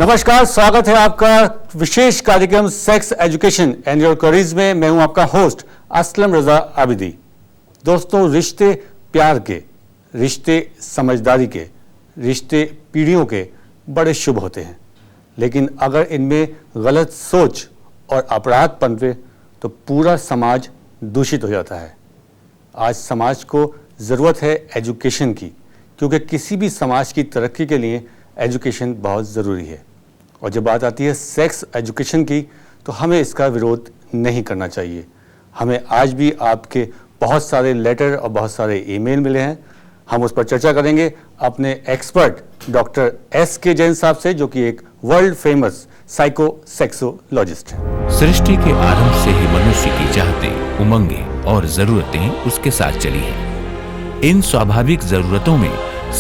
नमस्कार, स्वागत है आपका विशेष कार्यक्रम sex education and your careers में। मैं हूं आपका होस्ट असलम रजा आबिदी। दोस्तों, रिश्ते प्यार के, रिश्ते समझदारी के, रिश्ते पीढ़ियों के बड़े शुभ होते हैं, लेकिन अगर इनमें गलत सोच और अपराध पनपे तो पूरा समाज दूषित हो जाता है। आज समाज को ज़रूरत है एजुकेशन की, क्योंकि किसी भी समाज की तरक्की के लिए एजुकेशन बहुत ज़रूरी है। और जब बात आती है सेक्स एजुकेशन की तो हमें इसका विरोध नहीं करना चाहिए। हमें आज भी आपके बहुत सारे लेटर और बहुत सारे ईमेल मिले हैं। हम उस पर चर्चा करेंगे अपने एक्सपर्ट डॉक्टर एस.के. जैन साहब से, जो कि एक वर्ल्ड फेमस साइको सेक्सोलॉजिस्ट है। सृष्टि के आरंभ से ही मनुष्य की चाहतें, उमंगें और जरूरतें उसके साथ चली हैं। इन स्वाभाविक जरूरतों में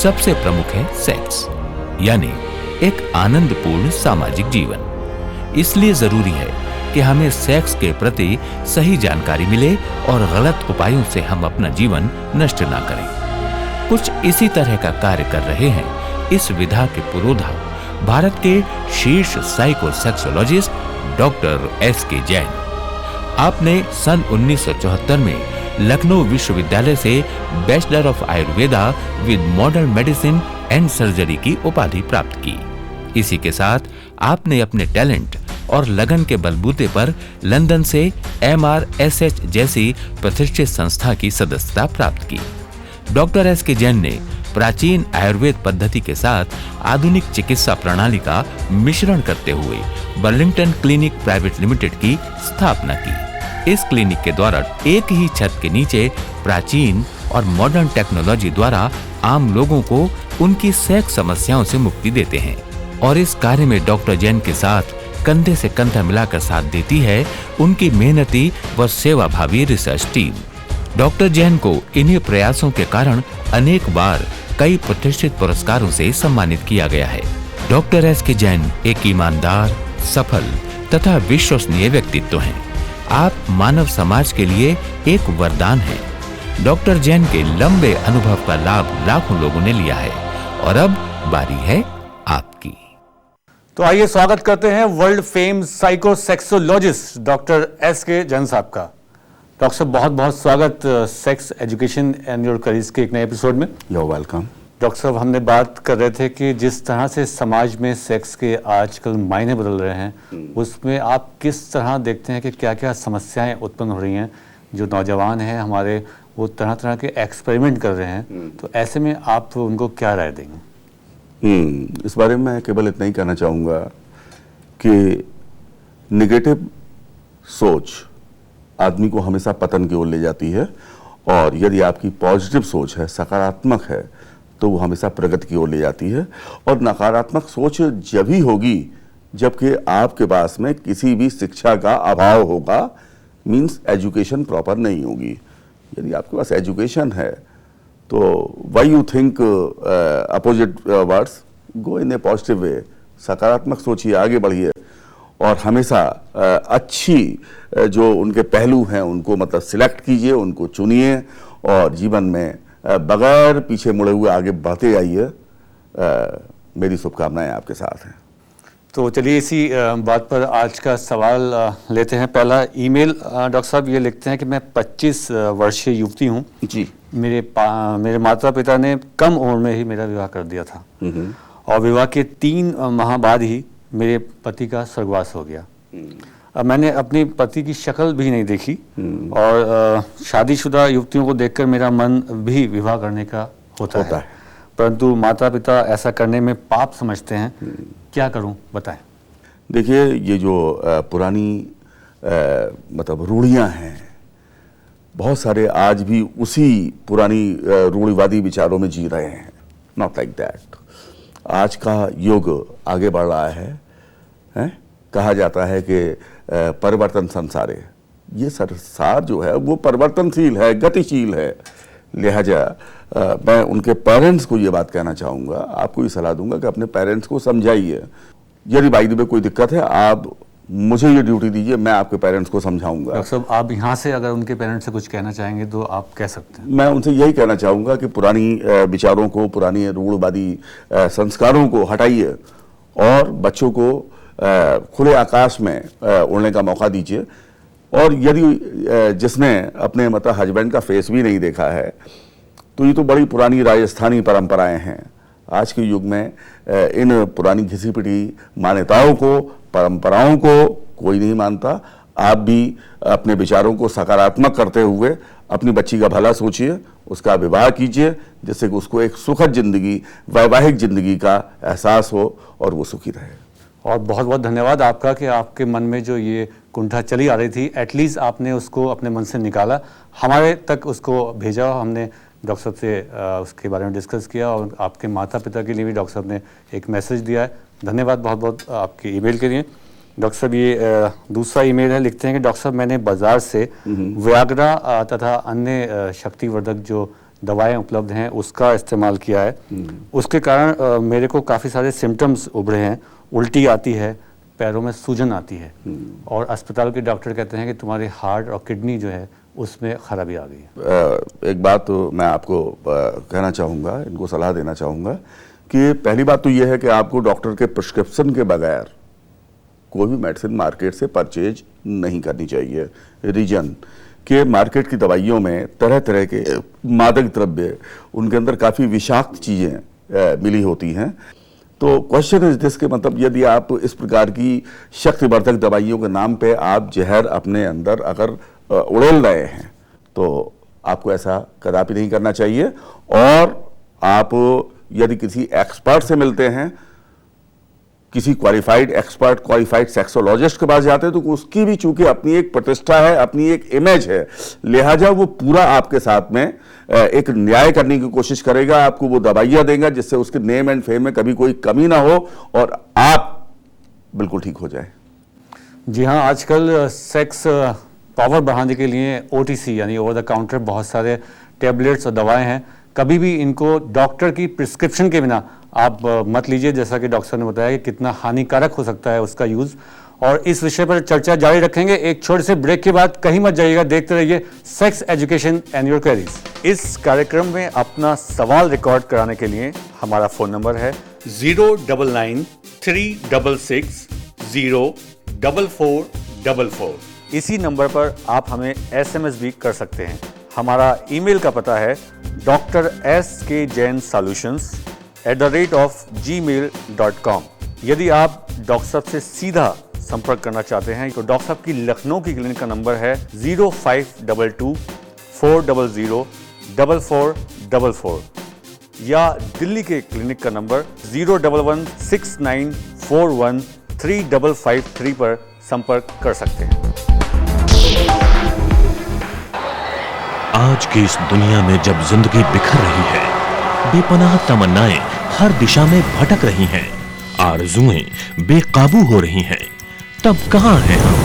सबसे प्रमुख है सेक्स, यानी एक आनंदपूर्ण सामाजिक जीवन। इसलिए जरूरी है कि हमें सेक्स के प्रति सही जानकारी मिले और गलत उपायों से हम अपना जीवन नष्ट ना करें। कुछ इसी तरह का कार्य कर रहे हैं इस विधा के पुरोधा भारत के शीर्ष psycho sexologist doctor S K. Jain. आपने सन 1974 में लखनऊ विश्वविद्यालय से bachelor of Ayurveda with modern medicine and surgery की उपाधि प्राप्त की। इसी के साथ आपने अपने टैलेंट और लगन के बलबूते पर लंदन से MRSH जैसी प्रतिष्ठित संस्था की सदस्यता प्राप्त की। Doctor S K. जैन ने प्राचीन आयुर्वेद पद्धति के साथ आधुनिक चिकित्सा प्रणाली का मिश्रण करते हुए बर्लिंगटन क्लिनिक प्राइवेट लिमिटेड की स्थापना की। इस क्लिनिक के द्वारा एक ही छत के नीचे प्राचीन और मॉडर्न टेक्नोलॉजी द्वारा आम लोगों को उनकी सेक्स समस्याओं से मुक्ति देते हैं। और इस कार्य में डॉक्टर जैन के साथ कंधे से कंधा मिलाकर साथ देती है उनकी मेहनती व सेवाभावी रिसर्च टीम। डॉक्टर जैन को इन्हीं प्रयासों के कारण अनेक बार कई प्रतिष्ठित पुरस्कारों से सम्मानित किया गया है। Doctor S K. जैन एक ईमानदार, सफल तथा विश्वसनीय व्यक्तित्व हैं। आप मानव समाज के लिए एक वरदान हैं। डॉक्टर जैन के लंबे अनुभव का लाभ लाखों लोगों ने लिया है और अब बारी है आपकी। तो आइए स्वागत करते हैं world famous psycho sexologist doctor S K. Jain साहब का। डॉक्टर साहब, बहुत बहुत स्वागत sex education and your careers के एक नए एपिसोड में। You are welcome. डॉक्टर साहब, हमने बात कर रहे थे कि जिस तरह से समाज में सेक्स के आजकल मायने बदल रहे हैं, उसमें आप किस तरह देखते हैं कि क्या क्या समस्याएं उत्पन्न हो रही हैं। जो नौजवान हैं हमारे, वो तरह तरह के एक्सपेरिमेंट कर रहे हैं, तो ऐसे में आप उनको क्या राय देंगे? इस बारे में मैं केवल इतना ही कहना चाहूँगा कि निगेटिव सोच आदमी को हमेशा पतन की ओर ले जाती है, और यदि आपकी पॉजिटिव सोच है, सकारात्मक है, तो वो हमेशा प्रगति की ओर ले जाती है। और नकारात्मक सोच जब ही होगी जबकि आपके पास में किसी भी शिक्षा का अभाव होगा, मीन्स एजुकेशन प्रॉपर नहीं होगी। यदि आपके पास एजुकेशन है तो why you think opposite words, go in A positive way, सकारात्मक सोचिए, आगे बढ़िए और हमेशा अच्छी जो उनके पहलू हैं उनको मतलब सिलेक्ट कीजिए, उनको चुनिए और जीवन में बगैर पीछे मुड़े हुए आगे बढ़ते जाइए। मेरी शुभकामनाएं आपके साथ हैं। तो चलिए इसी बात पर आज का सवाल लेते हैं। पहला ईमेल डॉक्टर साहब ये लिखते हैं कि मैं 25 वर्षीय युवती हूँ जी। मेरे माता पिता ने कम उम्र में ही मेरा विवाह कर दिया था और विवाह के 3 माह बाद ही मेरे पति का स्वर्गवास हो गया। अब मैंने अपनी पति की शक्ल भी नहीं देखी और शादीशुदा युवतियों को देखकर मेरा मन भी विवाह करने का होता है। परंतु माता पिता ऐसा करने में पाप समझते हैं। क्या करूं, बताएं। देखिए, ये जो पुरानी मतलब रूढ़ियां हैं, बहुत सारे आज भी उसी पुरानी रूढ़िवादी विचारों में जी रहे हैं। Not like that. आज का युग आगे बढ़ रहा है? कहा जाता है कि परिवर्तन संसार है। ये संसार जो है वो परिवर्तनशील है, गतिशील है। लिहाजा मैं उनके पेरेंट्स को ये बात कहना चाहूँगा, आपको ये सलाह दूंगा कि अपने पेरेंट्स को समझाइए। यदि बाई द वे कोई दिक्कत है, आप मुझे ये ड्यूटी दीजिए, मैं आपके पेरेंट्स को समझाऊंगा। डॉक्टर साहब, आप यहाँ से अगर उनके पेरेंट्स से कुछ कहना चाहेंगे तो आप कह सकते हैं। मैं उनसे यही कहना चाहूँगा कि पुरानी विचारों को, पुरानी रूढ़वादी संस्कारों को हटाइए और बच्चों को खुले आकाश में उड़ने का मौका दीजिए। और यदि जिसने अपने मतलब हस्बैंड का फेस भी नहीं देखा है, तो ये तो बड़ी पुरानी राजस्थानी परंपराएं हैं। आज के युग में इन पुरानी घिसी पिटी मान्यताओं को, परंपराओं को कोई नहीं मानता। आप भी अपने विचारों को सकारात्मक करते हुए अपनी बच्ची का भला सोचिए, उसका विवाह कीजिए, जिससे कि उसको एक सुखद जिंदगी, वैवाहिक जिंदगी का एहसास हो और वो सुखी रहे। और बहुत बहुत धन्यवाद आपका कि आपके मन में जो ये कुंठा चली आ रही थी, एटलीस्ट आपने उसको अपने मन से निकाला, हमारे तक उसको भेजा। हमने डॉक्टर साहब से उसके बारे में डिस्कस किया और आपके माता पिता के लिए भी डॉक्टर साहब ने एक मैसेज दिया है। धन्यवाद बहुत बहुत आपके ईमेल के लिए। डॉक्टर साहब ये दूसरा ईमेल है, लिखते हैं कि डॉक्टर साहब मैंने बाजार से वियाग्रा तथा अन्य शक्तिवर्धक जो दवाएं उपलब्ध हैं उसका इस्तेमाल किया है। उसके कारण मेरे को काफ़ी सारे सिम्टम्स उभरे हैं। उल्टी आती है, पैरों में सूजन आती है और अस्पताल के डॉक्टर कहते हैं कि तुम्हारे हार्ट और किडनी जो है उसमें खराबी आ गई है। एक बात तो मैं आपको कहना चाहूँगा, इनको सलाह देना चाहूँगा कि पहली बात तो यह है कि आपको डॉक्टर के प्रिस्क्रिप्शन के बगैर कोई भी मेडिसिन मार्केट से परचेज नहीं करनी चाहिए। रीजन कि मार्केट की दवाइयों में तरह तरह के मादक द्रव्य, उनके अंदर काफ़ी विषाक्त चीज़ें मिली होती हैं। तो क्वेश्चन इज दिस के मतलब यदि आप इस प्रकार की शक्तिवर्धक दवाइयों के नाम पे आप जहर अपने अंदर अगर उड़ेल रहे हैं, तो आपको ऐसा कदापि नहीं करना चाहिए। और आप यदि किसी एक्सपर्ट से मिलते हैं, किसी क्वालिफाइड एक्सपर्ट, क्वालिफाइड सेक्सोलॉजिस्ट के पास जाते हैं, तो उसकी भी चूंकि अपनी एक प्रतिष्ठा है, अपनी एक इमेज है, लिहाजा वो पूरा आपके साथ में एक न्याय करने की कोशिश करेगा, आपको वो दवाइयां देगा जिससे उसके नेम एंड फेम में कभी कोई कमी ना हो और आप बिल्कुल ठीक हो जाए। जी हाँ, आजकल सेक्स पावर बढ़ाने के लिए OTC यानी ओवर द काउंटर बहुत सारे टेबलेट्स और दवाएं हैं। कभी भी इनको डॉक्टर की प्रिस्क्रिप्शन के बिना आप मत लीजिए, जैसा कि डॉक्टर ने बताया कि कितना हानिकारक हो सकता है उसका यूज़। और इस विषय पर चर्चा जारी रखेंगे एक छोटे से ब्रेक के बाद। कहीं मत जाइएगा, देखते रहिए sex education and your queries. इस कार्यक्रम में अपना सवाल रिकॉर्ड कराने के लिए हमारा फ़ोन नंबर है 09936604444। इसी नंबर पर आप हमें SMS भी कर सकते हैं। हमारा ईमेल का पता है drskjainsolutions@gmail.com। यदि आप डॉक्टर साहब से सीधा संपर्क करना चाहते हैं तो डॉक्टर साहब की लखनऊ की क्लिनिक का नंबर है 0522-400-4444 या दिल्ली के क्लिनिक का नंबर 01169413553 पर संपर्क कर सकते हैं। आज की इस दुनिया में जब जिंदगी बिखर रही है, बेपनाह तमन्नाएं हर दिशा में भटक रही हैं, आरज़ुएं बेकाबू हो रही हैं, तब कहां हैं हम?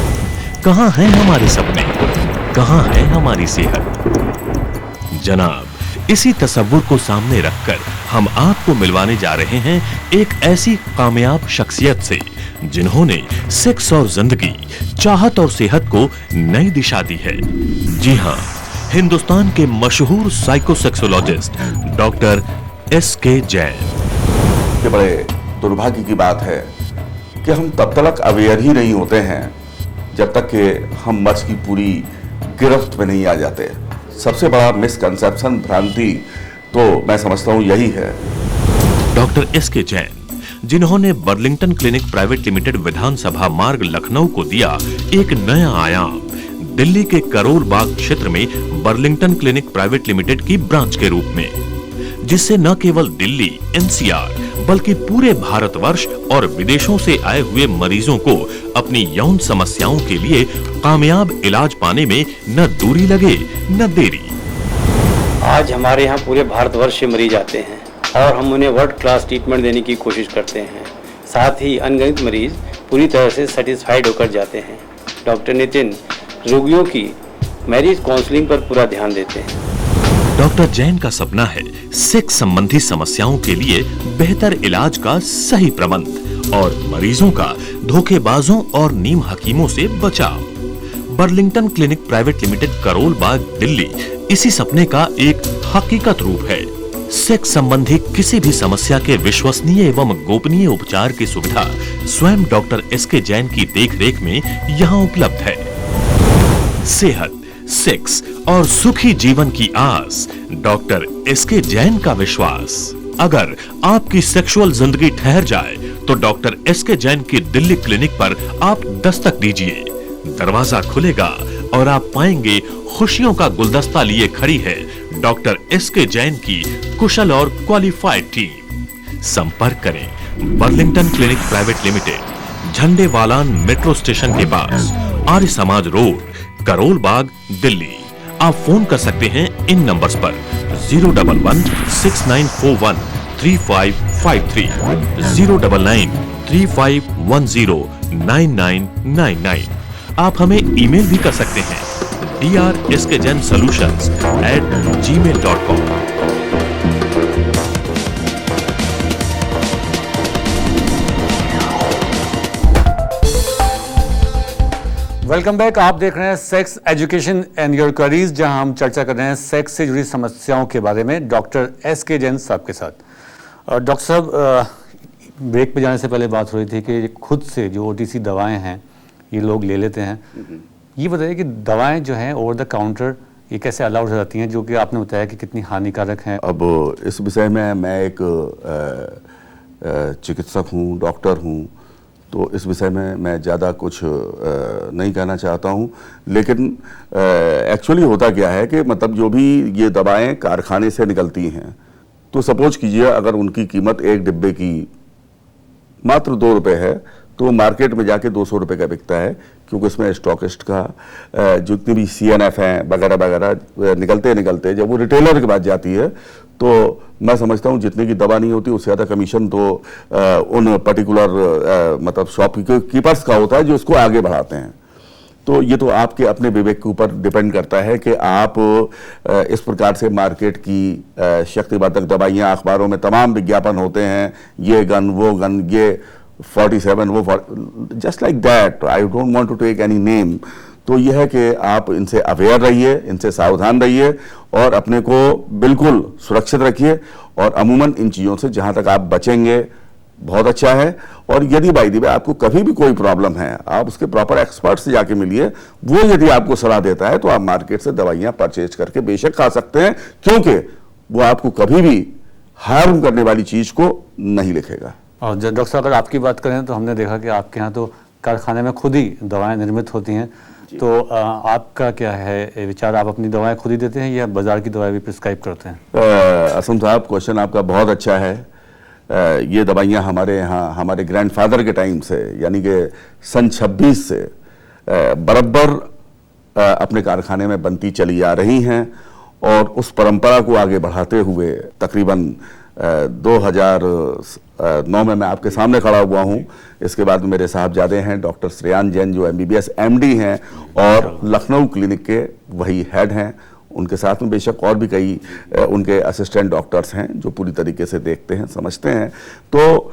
कहां हैं हमारे सपने? कहां है हमारी सेहत? जनाब, इसी तसव्वुर को सामने रखकर हम आपको मिलवाने जा रहे हैं एक ऐसी कामयाब शख्सियत से जिन्होंने सेक्स और जिंदगी, चाहत और सेहत को नई दिशा दी है। जी हां, हिंदुस्तान के मशहूर साइकोसेक्सोलॉजिस्ट डॉक्टर SK जैन। ये बड़े दुर्भाग्य की बात है कि हम तब तक अवेयर ही नहीं होते हैं जब तक कि हम मर्ज की पूरी गिरफ्त में नहीं आ जाते। सबसे बड़ा मिसकंसेप्शन, भ्रांति तो मैं समझता हूं यही है। डॉक्टर SK जैन, जिन्होंने बर्लिंगटन क्लिनिक प्राइवेट लिमिटेड विधानसभा मार्ग लखनऊ को दिया एक नया आयाम, दिल्ली के करोल बाग क्षेत्र में बर्लिंगटन क्लिनिक प्राइवेट लिमिटेड की ब्रांच के रूप में, जिससे न केवल दिल्ली NCR बल्कि पूरे भारतवर्ष और विदेशों से आए हुए मरीजों को अपनी यौन समस्याओं के लिए कामयाब इलाज पाने में न दूरी लगे न देरी। आज हमारे यहाँ पूरे भारतवर्ष से मरीज आते हैं और हम उन्हें वर्ल्ड क्लास ट्रीटमेंट देने की कोशिश करते हैं। साथ ही अनगिनत मरीज पूरी तरह से सेटिस्फाइड होकर जाते हैं। डॉक्टर नितिन रोगियों की मैरिज काउंसलिंग पर पूरा ध्यान देते हैं। डॉक्टर जैन का सपना है सेक्स संबंधी समस्याओं के लिए बेहतर इलाज का सही प्रबंध और मरीजों का धोखेबाजों और नीम हकीमों से बचाव। Burlington clinic private limited Karol Bagh Delhi इसी सपने का एक हकीकत रूप है। सेक्स संबंधी किसी भी समस्या के विश्वसनीय एवं गोपनीय उपचार की सुविधा स्वयं डॉक्टर एसके जैन की देखरेख में यहां उपलब्ध है। सेहत, सेक्स और सुखी जीवन की आस, डॉक्टर एसके जैन का विश्वास। अगर आपकी सेक्सुअल जिंदगी ठहर जाए तो डॉक्टर एसके जैन की दिल्ली क्लिनिक पर आप दस्तक दीजिए। दरवाजा खुलेगा और आप पाएंगे खुशियों का गुलदस्ता लिए खड़ी है डॉक्टर एसके जैन की कुशल और क्वालिफाइड टीम। संपर्क करें Burlington clinic private limited, Jhandewalan metro station के पास, आर्य समाज रोड, करोल बाग, दिल्ली। आप फोन कर सकते हैं इन नंबर्स पर 011-6941-3553, 099-3510-9999। आप हमें ईमेल भी कर सकते हैं drskjensolutions@gmail.com। Welcome back. आप देख रहे हैं sex education and your queries, जहां हम चर्चा कर रहे हैं सेक्स से जुड़ी समस्याओं के बारे में डॉक्टर एसके जैन साहब के साथ। डॉक्टर साहब, ब्रेक पे जाने से पहले बात हो रही थी कि खुद से जो ओटीसी दवाएं हैं ये लोग ले लेते हैं। ये बताइए कि दवाएं जो हैं ओवर द काउंटर ये कैसे अलाउड हो जाती हैं, जो कि आपने बताया कि कितनी हानिकारक हैं। अब इस विषय में मैं एक चिकित्सक हूँ, डॉक्टर हूँ, तो इस विषय में मैं ज़्यादा कुछ नहीं कहना चाहता हूँ। लेकिन एक्चुअली होता क्या है कि मतलब जो भी ये दवाएं कारखाने से निकलती हैं, तो सपोज कीजिए अगर उनकी कीमत एक डिब्बे की मात्र 2 रुपये है, तो मार्केट में जाके 200 रुपये का बिकता है, क्योंकि उसमें स्टॉकिस्ट का जितनी भी CNF हैं वगैरह वगैरह निकलते जब वो रिटेलर के पास जाती है, तो मैं समझता हूँ जितने की दवा नहीं होती उससे ज़्यादा कमीशन तो उन पर्टिकुलर मतलब शॉपकीपर्स का होता है जो इसको आगे बढ़ाते हैं। तो ये तो आपके अपने विवेक के ऊपर डिपेंड करता है कि आप इस प्रकार से मार्केट की शक्तिवर्धक दवाइयाँ, अखबारों में तमाम विज्ञापन होते हैं, ये गन वो गन, ये 47 वो just like that, I don't want to take any name. तो यह है कि आप इनसे अवेयर रहिए, इनसे सावधान रहिए और अपने को बिल्कुल सुरक्षित रखिए। और अमूमन इन चीज़ों से जहाँ तक आप बचेंगे बहुत अच्छा है। और यदि बाई दी बाई आपको कभी भी कोई प्रॉब्लम है, आप उसके प्रॉपर एक्सपर्ट से जाके मिलिए। वो यदि आपको सलाह देता है तो आप मार्केट से दवाइयाँ परचेज करके बेशक खा सकते हैं, क्योंकि वो आपको कभी भी हार्म करने वाली चीज़ को नहीं लिखेगा। और डॉक्टर साहब, अगर आपकी बात करें तो हमने देखा कि आपके यहाँ तो कारखाने में खुद ही दवाएं निर्मित होती हैं, तो आपका क्या है विचार? आप अपनी दवाएं खुद ही देते हैं या बाजार की दवाएं भी प्रिस्क्राइब करते हैं? असम साहब, क्वेश्चन आपका बहुत अच्छा है। ये दवाइयाँ हमारे यहाँ हमारे ग्रैंडफादर के टाइम से, यानी कि सन 26 से बराबर अपने कारखाने में बनती चली आ रही हैं। और उस परंपरा को आगे बढ़ाते हुए तकरीबन 2009 में मैं आपके सामने खड़ा हुआ हूँ। इसके बाद मेरे साहबजादे हैं डॉक्टर श्रेयान जैन, जो MBBS MD हैं और लखनऊ क्लिनिक के वही हेड हैं। उनके साथ में बेशक और भी कई उनके असिस्टेंट डॉक्टर्स हैं जो पूरी तरीके से देखते हैं, समझते हैं। तो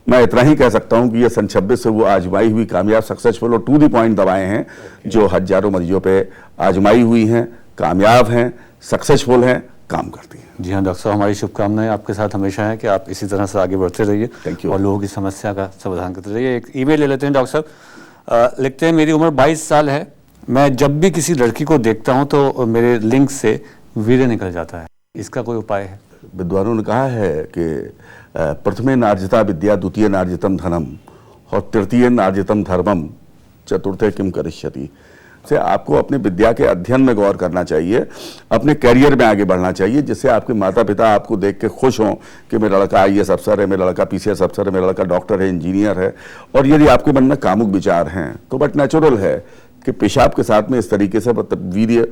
मैं इतना ही कह सकता हूं कि ये सन 26 से वो आजमाई हुई कामयाब, सक्सेसफुल और टू द पॉइंट दवाएं हैं जो हजारों मरीजों पे आजमाई हुई हैं, कामयाब हैं, सक्सेसफुल हैं, काम करती हैं। जी हाँ डॉक्टर साहब, हमारी शुभकामनाएं आपके साथ हमेशा है कि आप इसी तरह से आगे बढ़ते रहिए और लोगों की समस्या का समाधान करते रहिए। एक ईमेल ले लेते हैं डॉक्टर साहब। लिखते हैं, मेरी उम्र 22 साल है। मैं जब भी किसी लड़की को देखता हूं तो मेरे लिंग से वीर्य निकल जाता है। इसका कोई उपाय है? विद्वानों ने कहा है कि प्रथमे नार्जिता विद्या, द्वितीय नार्जितम धनम और तृतीय नार्जितम धर्मम, चतुर्थे किम करिष्यति। से आपको अपने विद्या के अध्ययन में गौर करना चाहिए, अपने कैरियर में आगे बढ़ना चाहिए, जिससे आपके माता पिता आपको देख के खुश हों कि मेरा लड़का IAS अफसर है, मेरा लड़का PCS अफसर है, मेरा लड़का डॉक्टर है, इंजीनियर है। और यदि आपके मन में कामुक विचार हैं तो बट नेचुरल है कि पेशाब के साथ में इस तरीके से वीर्य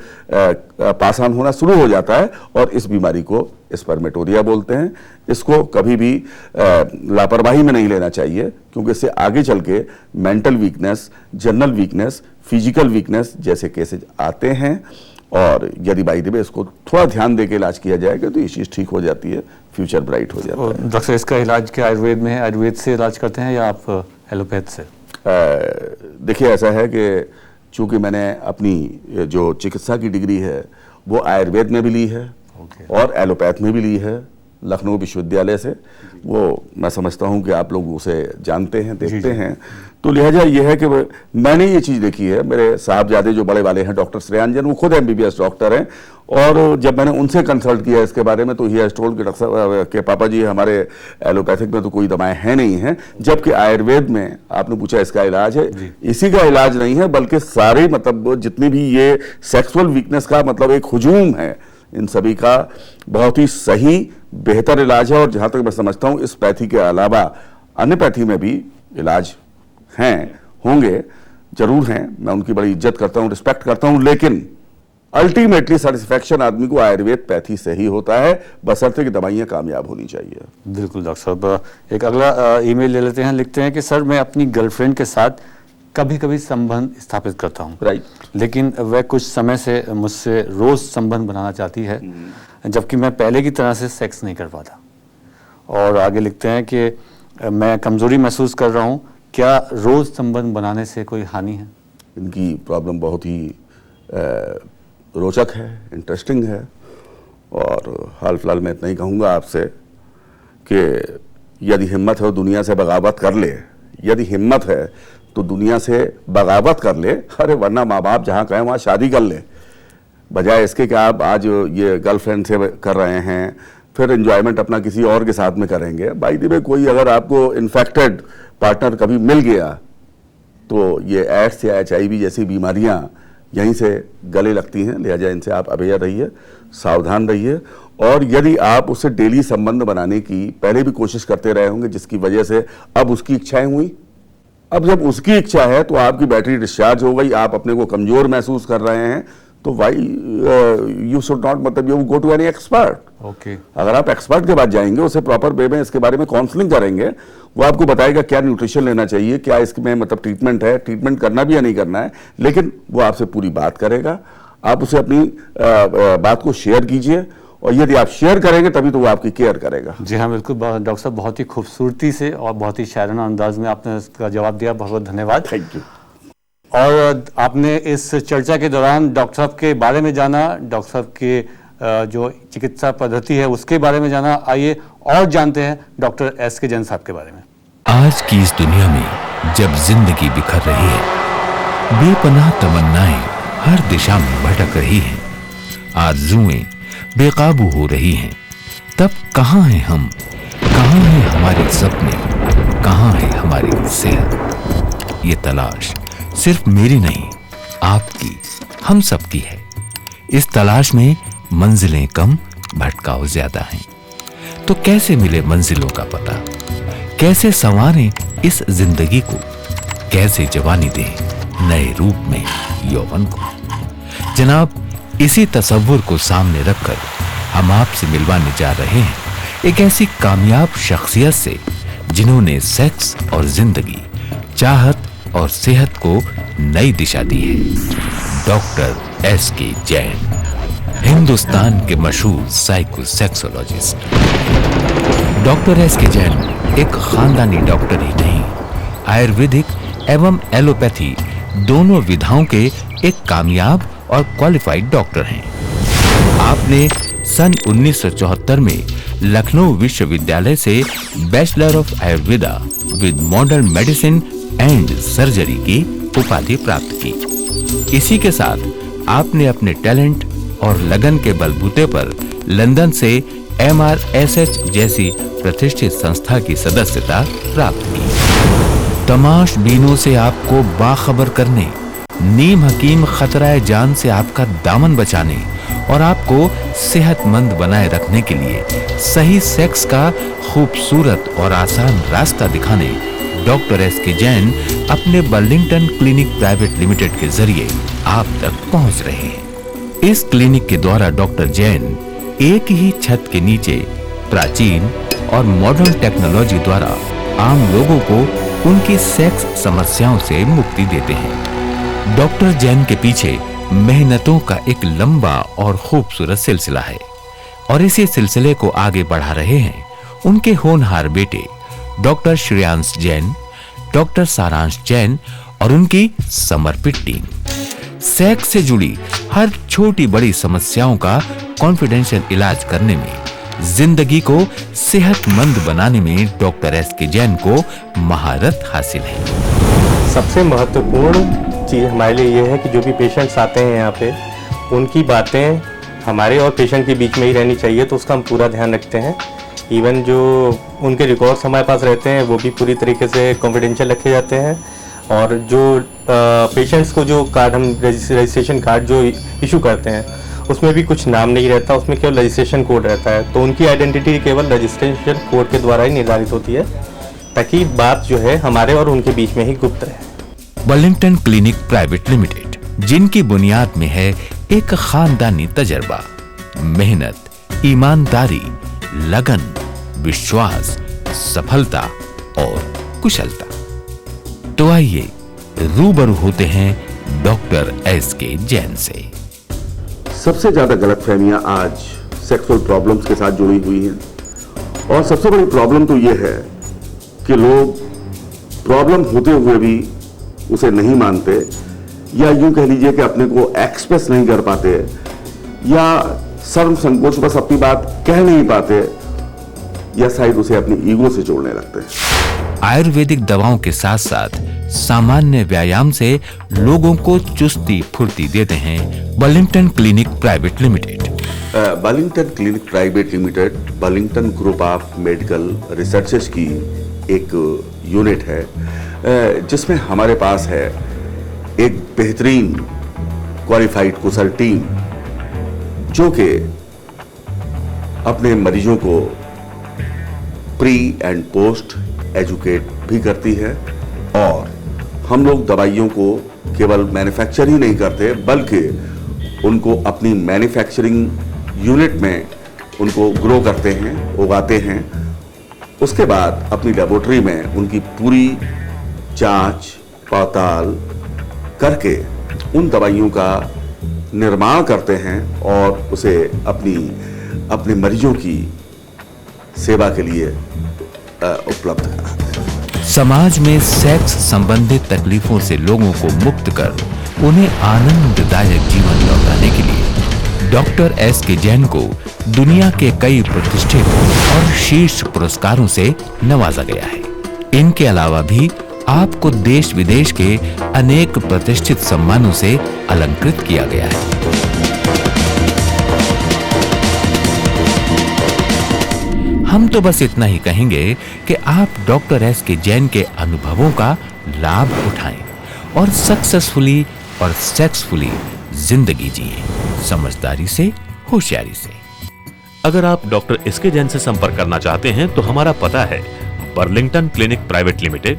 पास ऑन होना शुरू हो जाता है और इस बीमारी को स्पर्मेटोरिया बोलते हैं। इसको कभी भी लापरवाही में नहीं लेना चाहिए, क्योंकि इससे आगे चल के mental weakness, general weakness, physical weakness जैसे केसेज आते हैं। और यदि बाई द वे इसको थोड़ा ध्यान दे के इलाज किया जाएगा तो ये चीज़ ठीक हो जाती है, फ्यूचर ब्राइट हो जाता है। डॉक्टर, इसका इलाज क्या आयुर्वेद में है? आयुर्वेद से इलाज करते हैं या आप एलोपैथ से? देखिए, ऐसा है कि चूँकि मैंने अपनी जो चिकित्सा की डिग्री है वो आयुर्वेद में भी ली है और एलोपैथ में भी ली है लखनऊ विश्वविद्यालय से, वो मैं समझता हूं कि आप लोग उसे जानते हैं, देखते हैं। तो लिहाजा ये है कि मैंने ये चीज़ देखी है। मेरे साहबजादे जो बड़े वाले हैं डॉक्टर श्रेयांजन, वो खुद MBBS डॉक्टर हैं, और जब मैंने उनसे कंसल्ट किया इसके बारे में तो ही हैज टोल्ड कि डॉक्टर साहब के पापा जी हमारे एलोपैथिक में तो कोई दवाएं हैं नहीं हैं, जबकि आयुर्वेद में आपने पूछा इसका इलाज है, इसी का इलाज नहीं है बल्कि सारे मतलब जितनी भी ये सेक्सुअल वीकनेस का मतलब एक हुजूम है, इन सभी का बहुत ही सही बेहतर इलाज है। और जहां तक मैं समझता हूं इस पैथी के अलावा अन्य पैथी में भी इलाज हैं, होंगे, जरूर हैं। मैं उनकी बड़ी इज्जत करता हूं, रिस्पेक्ट करता हूं, लेकिन अल्टीमेटली सेटिस्फैक्शन आदमी को आयुर्वेद पैथी से ही होता है, बशर्ते कि दवाइयां कामयाब होनी चाहिए। बिल्कुल डॉक्टर साहब, एक अगला ईमेल ले लेते हैं। लिखते हैं कि सर मैं अपनी गर्लफ्रेंड के साथ कभी कभी संबंध स्थापित करता हूँ, राइट, लेकिन वह कुछ समय से मुझसे रोज संबंध बनाना चाहती है, जबकि मैं पहले की तरह से सेक्स नहीं कर पाता। और आगे लिखते हैं कि मैं कमजोरी महसूस कर रहा हूँ, क्या रोज संबंध बनाने से कोई हानि है? इनकी प्रॉब्लम बहुत ही रोचक है, इंटरेस्टिंग है, और हाल फिलहाल मैं इतना ही कहूँगा आपसे कि यदि हिम्मत है दुनिया से बगावत कर ले, यदि हिम्मत है तो दुनिया से बगावत कर ले, अरे वरना माँ बाप जहाँ कहें वहाँ शादी कर ले, बजाय इसके कि आप आज ये गर्लफ्रेंड से कर रहे हैं, फिर एंजॉयमेंट अपना किसी और के साथ में करेंगे। बाय द वे कोई अगर आपको इन्फेक्टेड पार्टनर कभी मिल गया तो ये एड्स या HIV जैसी बीमारियां यहीं से गले लगती हैं, लिहाजा इनसे आप अवेयर रहिए, सावधान रहिए। और यदि आप उससे डेली संबंध बनाने की पहले भी कोशिश करते रहे होंगे, जिसकी वजह से अब उसकी इच्छाएं हुई, अब जब उसकी इच्छा है तो आपकी बैटरी डिस्चार्ज हो गई, आप अपने को कमजोर महसूस कर रहे हैं, तो वाई यू शुड नॉट, मतलब you go to any expert. Okay, अगर आप एक्सपर्ट के पास जाएंगे, उसे प्रॉपर वे में इसके बारे में काउंसलिंग करेंगे, वो आपको बताएगा क्या न्यूट्रिशन लेना चाहिए, क्या इसमें मतलब ट्रीटमेंट है, ट्रीटमेंट करना भी या नहीं करना है, लेकिन वो आपसे पूरी बात करेगा। आप उसे अपनी बात को शेयर कीजिए, और यदि आप शेयर करेंगे तभी तो वो आपकी केयर करेगा। जी हाँ बिल्कुल डॉक्टर साहब, बहुत ही खूबसूरती से और बहुत ही शायराना अंदाज में आपने इसका जवाब दिया, बहुत बहुत धन्यवाद। Thank you. और आपने इस चर्चा के दौरान डॉक्टर साहब के बारे में जाना, डॉक्टर साहब के जो चिकित्सा पद्धति है उसके बारे में जाना। आइए और जानते हैं डॉक्टर SK जैन साहब के बारे में। आज की इस दुनिया में जब जिंदगी बिखर रही है, बेपनाह तमन्नाएं हर दिशा में भटक रही हैं, आरज़ुएं बेकाबू हो रही हैं, तब कहाँ हैं हम, कहाँ हैं हमारे सपने, कहाँ है हमारी सेहत? ये तलाश सिर्फ मेरी नहीं, आपकी, हम सबकी है। इस तलाश में मंजिलें कम, भटकाव ज्यादा हैं। तो कैसे मिले मंजिलों का पता? कैसे संवारें इस जिंदगी को? कैसे जवानी दें नए रूप में यौवन को? जनाब, इसी तसव्वुर को सामने रखकर हम आपसे मिलवाने जा रहे हैं एक ऐसी कामयाब शख्सियत से जिन्होंने सेक्स और जिंदगी, चाहत और सेहत को नई दिशा दी है। डॉक्टर SK जैन, हिंदुस्तान के मशहूर साइकोसेक्सोलॉजिस्ट। डॉक्टर SK जैन एक खानदानी डॉक्टर ही नहीं, आयुर्वेदिक एवं एलोपैथी दोनों विधाओं के एक कामयाब और क्वालिफाइड डॉक्टर हैं। आपने सन 1974 में लखनऊ विश्वविद्यालय से bachelor of Ayurveda with modern medicine and surgery की उपाधि प्राप्त की। इसी के साथ आपने अपने टैलेंट और लगन के बलबूते पर लंदन से MRSH जैसी प्रतिष्ठित संस्था की सदस्यता प्राप्त की। तमाशबीनों से आपको बाखबर करने, नीम हकीम खतराए जान से आपका दामन बचाने और आपको सेहतमंद बनाए रखने के लिए सही सेक्स का खूबसूरत और आसान रास्ता दिखाने डॉक्टर SK जैन अपने बर्लिंगटन क्लिनिक प्राइवेट लिमिटेड के जरिए आप तक पहुंच रहे हैं। इस क्लिनिक के द्वारा डॉक्टर जैन एक ही छत के नीचे प्राचीन और मॉडर्न टेक्नोलॉजी द्वारा आम लोगों को उनकी सेक्स समस्याओं से मुक्ति देते हैं। डॉक्टर जैन के पीछे मेहनतों का एक लंबा और खूबसूरत सिलसिला है और इसी सिलसिले को आगे बढ़ा रहे हैं उनके होनहार बेटे डॉक्टर श्रेयांश जैन, डॉक्टर सारांश जैन और उनकी समर्पित टीम। सेक्स से जुड़ी हर छोटी बड़ी समस्याओं का कॉन्फिडेंशियल इलाज करने में जिंदगी को सेहतमंद बनाने में डॉक्टर एस के जैन को महारत हासिल है। सबसे महत्वपूर्ण चीज़ हमारे लिए ये है कि जो भी पेशेंट्स आते हैं यहाँ पे, उनकी बातें हमारे और पेशेंट के बीच में ही रहनी चाहिए, तो उसका हम पूरा ध्यान रखते हैं। इवन जो उनके रिकॉर्ड्स हमारे पास रहते हैं वो भी पूरी तरीके से कॉन्फिडेंशियल रखे जाते हैं, और जो पेशेंट्स को जो कार्ड हम रजिस्ट्रेशन कार्ड जो इशू करते हैं उसमें भी कुछ नाम नहीं रहता, उसमें केवल रजिस्ट्रेशन कोड रहता है। तो उनकी आइडेंटिटी केवल रजिस्ट्रेशन कोड के द्वारा ही निर्धारित होती है, ताकि बात जो है हमारे और उनके बीच में ही गुप्त रहे। बर्लिंगटन क्लिनिक प्राइवेट लिमिटेड, जिनकी बुनियाद में है एक खानदानी तजर्बा, मेहनत, ईमानदारी, लगन, विश्वास, सफलता और कुशलता। तो आइए रूबरू होते हैं डॉक्टर एस के जैन से। सबसे ज्यादा गलतफहमियां आज सेक्सुअल प्रॉब्लम्स के साथ जुड़ी हुई हैं, और सबसे बड़ी प्रॉब्लम तो यह है कि लोग प्रॉब्लम होते हुए भी उसे नहीं मानते, या यूं कह लीजिए कि अपने को एक्सप्रेस नहीं कर पाते, या शर्म संकोच बस अपनी बात कह नहीं पाते, या शायद उसे अपनी ईगो से जोड़ने लगते हैं। आयुर्वेदिक दवाओं के साथ साथ सामान्य व्यायाम से लोगों को चुस्ती फुर्ती देते हैं Burlington clinic private limited. Burlington clinic private limited Burlington group of medical researches की एक यूनिट है, जिसमें हमारे पास है एक बेहतरीन क्वालिफाइड कुशल टीम, जो कि अपने मरीजों को प्री एंड पोस्ट एजुकेट भी करती है। और हम लोग दवाइयों को केवल मैन्युफैक्चर ही नहीं करते, बल्कि उनको अपनी मैन्युफैक्चरिंग यूनिट में उनको ग्रो करते हैं, उगाते हैं। उसके बाद अपनी लेबोरेटरी में उनकी पूरी जांच पड़ताल करके उन दवाइयों का निर्माण करते हैं और उसे अपने मरीजों की सेवा के लिए उपलब्ध कराते हैं। समाज में सेक्स संबंधित तकलीफों से लोगों को मुक्त कर उन्हें आनंददायक जीवन लौटाने के लिए डॉक्टर एस के जैन को दुनिया के कई प्रतिष्ठित और शीर्ष पुरस्कारों से नवाजा गया है। इनके अलावा भी आपको देश विदेश के अनेक प्रतिष्ठित सम्मानों से अलंकृत किया गया है। हम तो बस इतना ही कहेंगे कि आप डॉक्टर एस के जैन के अनुभवों का लाभ उठाएं और सक्सेसफुली और सेक्सफुली जिंदगी जिए, समझदारी से, होशियारी से। अगर आप डॉक्टर एस के जैन से संपर्क करना चाहते हैं तो हमारा पता है Burlington clinic private limited,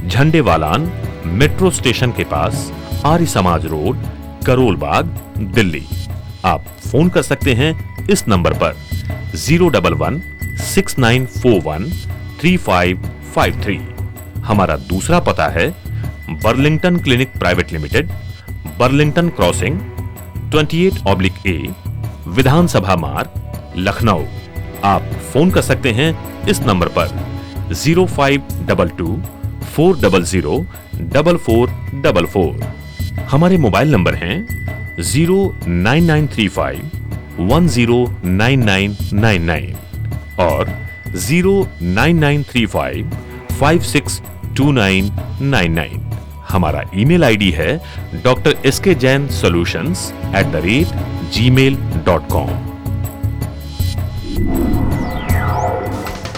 Jhandewalan metro station के पास, आर्य समाज रोड, करोल बाग, दिल्ली। आप फोन कर सकते हैं इस नंबर पर 011-6941-3553। हमारा दूसरा पता है Burlington clinic private limited, Burlington crossing 28/A, विधानसभा मार्ग, लखनऊ। आप फोन कर सकते हैं इस नंबर पर 0522-400-4444। हमारे मोबाइल नंबर हैं 09935-109999 और 09935-562999। हमारा ईमेल आईडी है drskjainsolutions@gmail.com।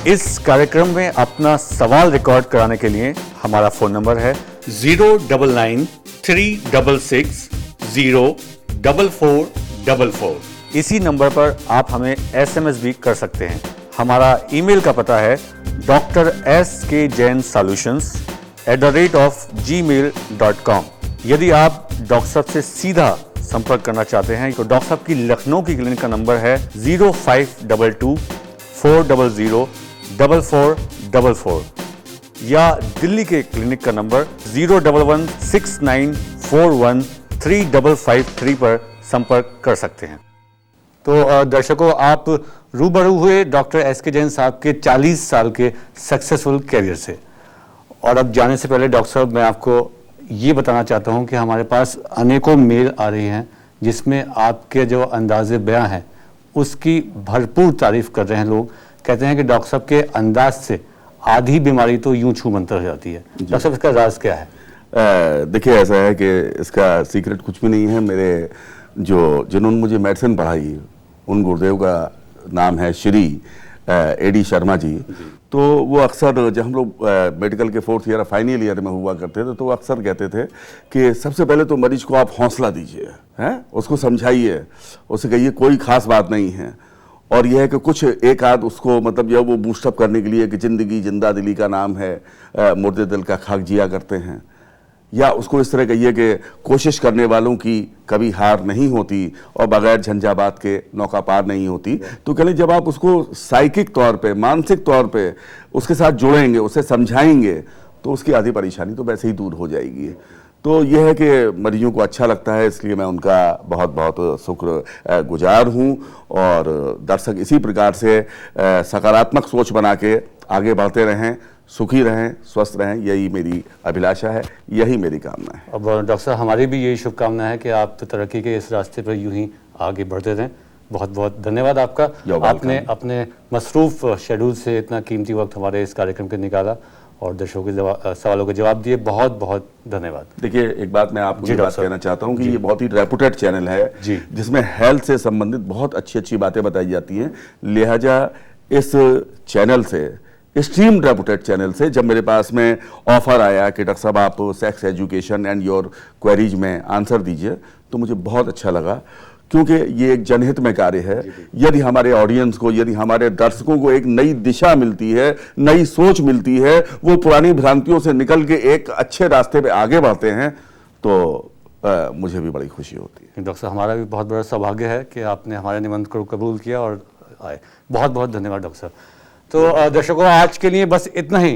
इस कार्यक्रम में अपना सवाल रिकॉर्ड कराने के लिए हमारा फोन नंबर है 09936604444। इसी नंबर पर आप हमें SMS भी कर सकते हैं। हमारा ईमेल का पता है drskjainsolutions@gmail.com। यदि आप डॉक्टर साहब से सीधा संपर्क करना चाहते हैं तो डॉक्टर साहब की लखनऊ की क्लिनिक का नंबर है 0522-400-4444 या दिल्ली के क्लिनिक का नंबर 011-6941-3553 पर संपर्क कर सकते हैं। तो दर्शकों, आप रूबरू हुए डॉक्टर एस के जैन साहब के 40 साल के सक्सेसफुल कैरियर से। और अब जाने से पहले डॉक्टर साहब, मैं आपको ये बताना चाहता हूँ कि हमारे पास अनेकों मेल आ रही हैं जिसमें आपके जो अंदाज़े बयां हैं उसकी भरपूर तारीफ कर रहे हैं लोग। कहते हैं कि डॉक्टर साहब के अंदाज से आधी बीमारी तो यूं छू मंतर हो जाती है। डॉक्टर साहब इसका राज क्या है? देखिए, ऐसा है कि इसका सीक्रेट कुछ भी नहीं है। मेरे जिन्होंने मुझे मेडिसिन पढ़ाई उन गुरुदेव का नाम है श्री एडी शर्मा जी। तो वो अक्सर जब हम लोग मेडिकल के 4th ईयर फाइनल ईयर में हुआ करते थे तो वो अक्सर कहते थे कि सबसे पहले तो मरीज को आप हौसला दीजिए, हैं, उसको समझाइए, उसे कहिए कोई खास बात नहीं है। और यह है कि कुछ एक आध उसको मतलब यह वो बूस्टअप करने के लिए कि ज़िंदगी जिंदा दिली का नाम है, मुर्दे दिल का खाक जिया करते हैं, या उसको इस तरह कहिए कि कोशिश करने वालों की कभी हार नहीं होती और बगैर झंझावात के नौका पार नहीं होती। तो कह लें जब आप उसको साइकिक तौर पे, मानसिक तौर पे उसके साथ जुड़ेंगे, उसे समझाएंगे, तो उसकी आधी परेशानी तो वैसे ही दूर हो जाएगी। तो यह है कि मरीजों को अच्छा लगता है, इसलिए मैं उनका बहुत बहुत शुक्र गुजार हूँ। और दर्शक इसी प्रकार से सकारात्मक सोच बना के आगे बढ़ते रहें, सुखी रहें, स्वस्थ रहें, यही मेरी अभिलाषा है, यही मेरी कामना है। अब डॉक्टर साहब, हमारी भी यही शुभकामना है कि आप तरक्की के इस रास्ते पर यूं ही आगे बढ़ते रहें। बहुत बहुत धन्यवाद आपका। आपने अपने मसरूफ शेड्यूल से इतना कीमती वक्त हमारे इस कार्यक्रम के निकाला और दर्शकों के सवालों के जवाब दिए। बहुत बहुत धन्यवाद। देखिए, एक बात मैं आपको बात कहना चाहता हूं कि ये बहुत ही रेपुटेड चैनल है जिसमें हेल्थ से संबंधित बहुत अच्छी अच्छी बातें बताई जाती हैं। लिहाजा इस चैनल से, स्ट्रीम रेपुटेड चैनल से, जब मेरे पास में ऑफर आया कि डॉक्टर साहब आप sex education and your queries में आंसर दीजिए, तो मुझे बहुत अच्छा लगा, क्योंकि ये एक जनहित में कार्य है। यदि हमारे ऑडियंस को, यदि हमारे दर्शकों को एक नई दिशा मिलती है, नई सोच मिलती है, वो पुरानी भ्रांतियों से निकल के एक अच्छे रास्ते पे आगे बढ़ते हैं, तो मुझे भी बड़ी खुशी होती है। डॉक्टर साहब, हमारा भी बहुत बड़ा सौभाग्य है कि आपने हमारे निमंत्रण को कबूल किया और आए। बहुत बहुत धन्यवाद डॉक्टर साहब। तो दर्शकों, आज के लिए बस इतना ही।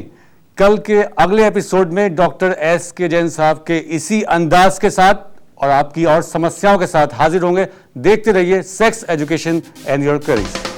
कल के अगले एपिसोड में डॉक्टर एस.के. जैन साहब के इसी अंदाज के साथ और आपकी और समस्याओं के साथ हाजिर होंगे। देखते रहिए sex education and your queries.